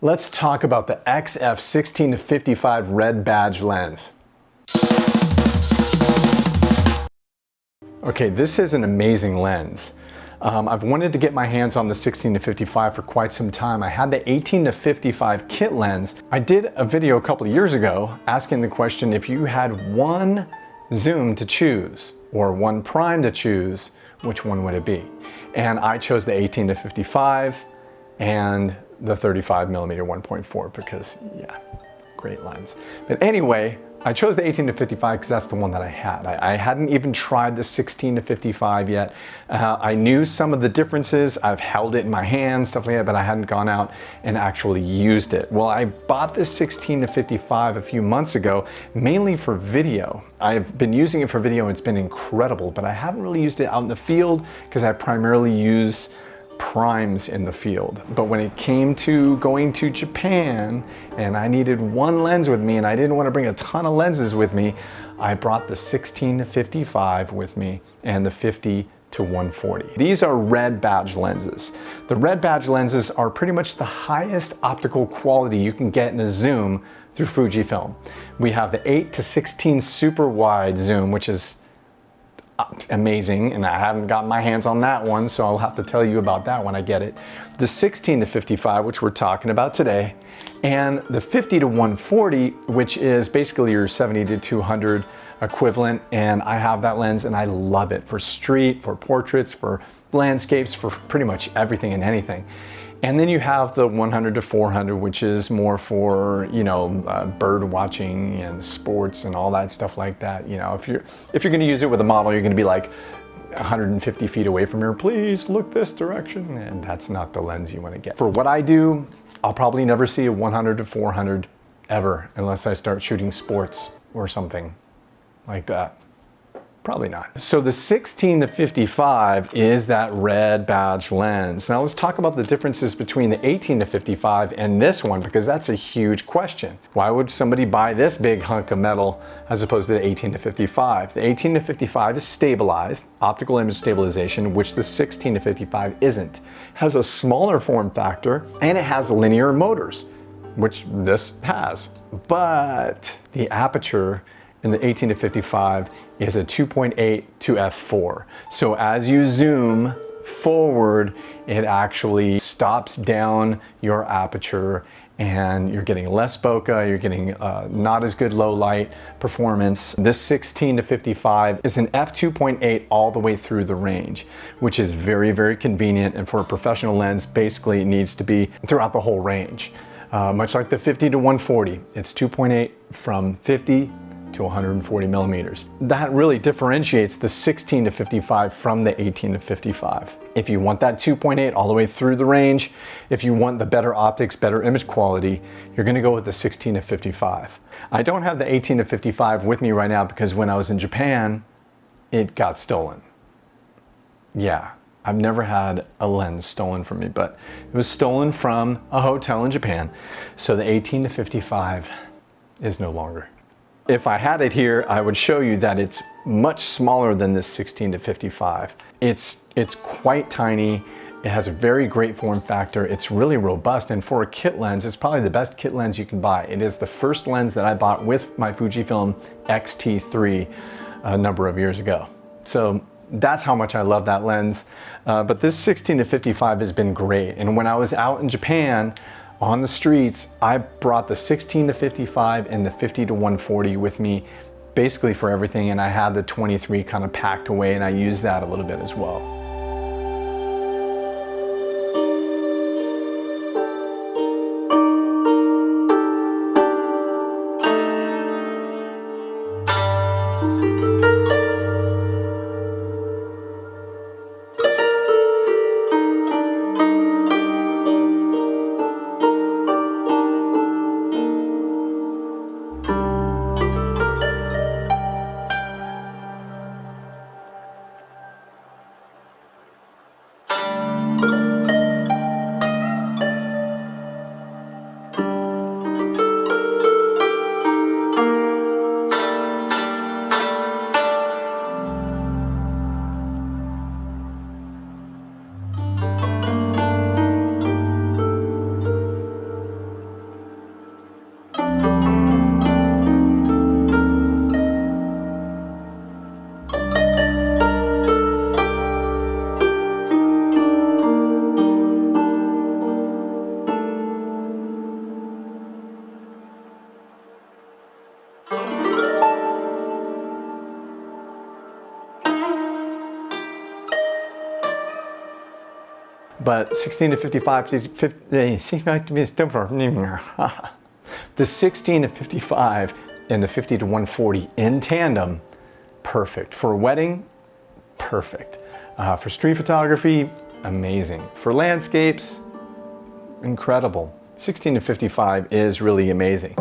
Let's talk about the XF16-55 red badge lens. Okay, this is an amazing lens. I've wanted to get my hands on the 16-55 for quite some time. I had the 18-55 kit lens. I did a video a couple of years ago asking the question, if you had one zoom to choose or one prime to choose, which one would it be? And I chose the 18-55 and the 35mm 1.4 because, yeah, great lens. But anyway, I chose the 18-55 because that's the one that I had. I hadn't even tried the 16-55 yet. I knew some of the differences. I've held it in my hand, stuff like that, but I hadn't gone out and actually used it. Well, I bought this 16-55 a few months ago, mainly for video. I've been using it for video and it's been incredible, but I haven't really used it out in the field because I primarily use primes in the field. But when it came to going to Japan and I needed one lens with me and I didn't want to bring a ton of lenses with me, I brought the 16-55 with me and the 50-140. These are red badge lenses. The red badge lenses are pretty much the highest optical quality you can get in a zoom through Fujifilm. We have the 8-16 super wide zoom, which is amazing, and I haven't gotten my hands on that one, so I'll have to tell you about that when I get it. The 16-55, which we're talking about today, and the 50-140, which is basically your 70-200 equivalent, and I have that lens and I love it for street, for portraits, for landscapes, for pretty much everything and anything. And then you have the 100-400, which is more for, you know, bird watching and sports and all that stuff like that. You know, if you're going to use it with a model, you're going to be like 150 feet away from her. Please look this direction, and that's not the lens you want to get. For what I do, I'll probably never see a 100-400 ever unless I start shooting sports or something like that. Probably not. So the 16-55 is that red badge lens. Now let's talk about the differences between the 18-55 and this one, because that's a huge question. Why would somebody buy this big hunk of metal as opposed to the 18-55? The 18-55 is stabilized, optical image stabilization, which the 16-55 isn't. It has a smaller form factor and it has linear motors, which this has. But the aperture in the 18-55 is a 2.8 to f4. So as you zoom forward, it actually stops down your aperture and you're getting less bokeh, you're getting not as good low light performance. This 16-55 is an f2.8 all the way through the range, which is very, very convenient. And for a professional lens, basically it needs to be throughout the whole range. Much like the 50-140, it's 2.8 from 50 to 140 millimeters. That really differentiates the 16-55 from the 18-55. If you want that 2.8 all the way through the range, if you want the better optics, better image quality, you're gonna go with the 16-55. I don't have the 18-55 with me right now because when I was in Japan, it got stolen. Yeah, I've never had a lens stolen from me, but it was stolen from a hotel in Japan. So the 18-55 is no longer. If I had it here, I would show you that it's much smaller than this 16-55. It's quite tiny. It has a very great form factor. It's really robust, and for a kit lens, it's probably the best kit lens you can buy. It is the first lens that I bought with my Fujifilm X-T3 a number of years ago. So that's how much I love that lens. But this 16-55 has been great. And when I was out in Japan, on the streets, I brought the 16-55 and the 50-140 with me basically for everything, and I had the 23 kind of packed away, and I used that a little bit as well. But 16 to 55, the 16 to 55 and the 50 to 140 in tandem, perfect. For a wedding, perfect. For street photography, amazing. For landscapes, incredible. 16 to 55 is really amazing.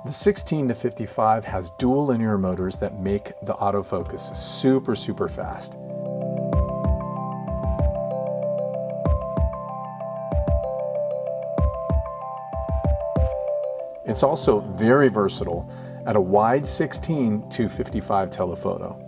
The 16 to 55 has dual linear motors that make the autofocus super, super fast. It's also very versatile at a wide 16 to 55 telephoto.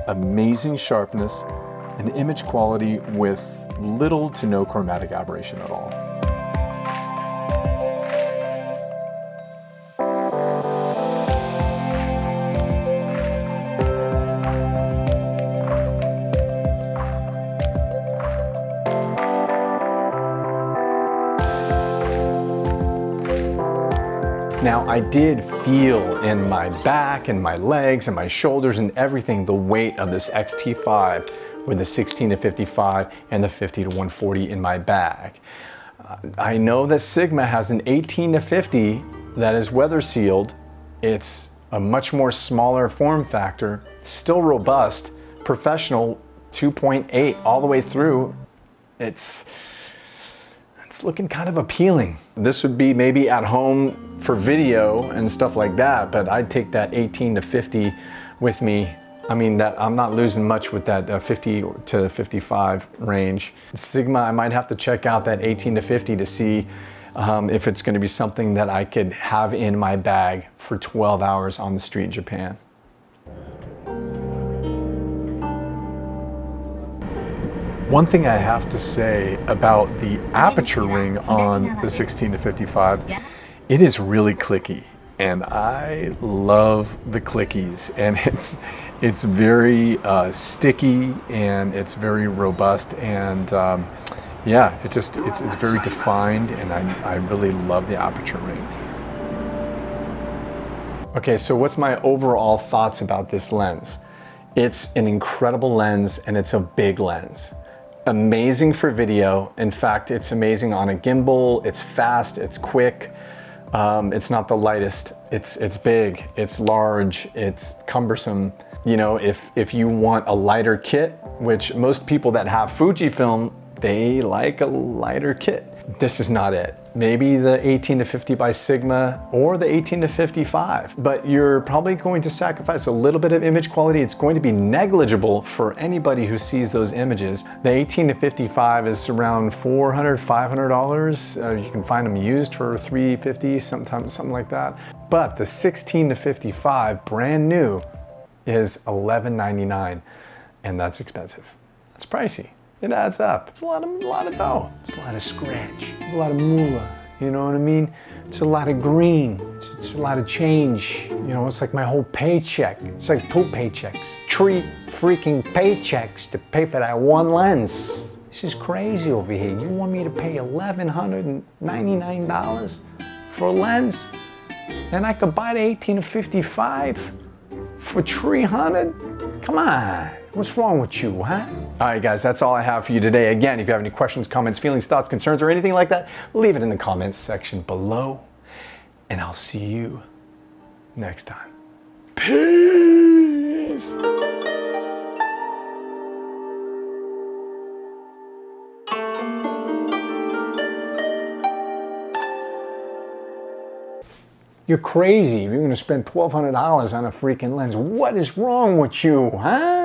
Amazing sharpness and image quality with little to no chromatic aberration at all. Now, I did feel in my back and my legs and my shoulders and everything the weight of this X-T5 with the 16 to 55 and the 50 to 140 in my bag. I know that Sigma has an 18 to 50 that is weather sealed. It's a much more smaller form factor, still robust, professional 2.8 all the way through. It's looking kind of appealing. This would be maybe at home for video and stuff like that, but I'd take that 18 to 50 with me. I mean, that I'm not losing much with that 50 to 55 range. Sigma, I might have to check out that 18 to 50 to see if it's going to be something that I could have in my bag for 12 hours on the street in Japan. One thing I have to say about the aperture ring on the 16 to 55, it is really clicky, and I love the clickies, and it's very sticky and it's very robust, and yeah, it's very defined, and I really love the aperture ring. Okay, so what's my overall thoughts about this lens? It's an incredible lens, and it's a big lens. Amazing for video. In fact, it's amazing on a gimbal. It's fast, it's quick. It's not the lightest. It's big, it's large, it's cumbersome. You know, if you want a lighter kit, which most people that have Fujifilm, they like a lighter kit. This is not it. Maybe the 18 to 50 by Sigma or the 18 to 55, but you're probably going to sacrifice a little bit of image quality. It's going to be negligible for anybody who sees those images. The 18 to 55 is around $400, $500. You can find them used for $350, something like that. But the 16 to 55, brand new, is $11.99, and that's expensive. That's pricey. It adds up. It's a lot of dough. It's a lot of scratch. It's a lot of moolah. You know what I mean? It's a lot of green. It's a lot of change. You know, it's like my whole paycheck. It's like 2 paychecks. 3 freaking paychecks to pay for that one lens. This is crazy over here. You want me to pay $1,199 for a lens? And I could buy the 18 to 55 for $300? Come on. What's wrong with you, huh? All right, guys, that's all I have for you today. Again, if you have any questions, comments, feelings, thoughts, concerns, or anything like that, leave it in the comments section below, and I'll see you next time. Peace. You're crazy if you're going to spend $1,200 on a freaking lens. What is wrong with you, huh?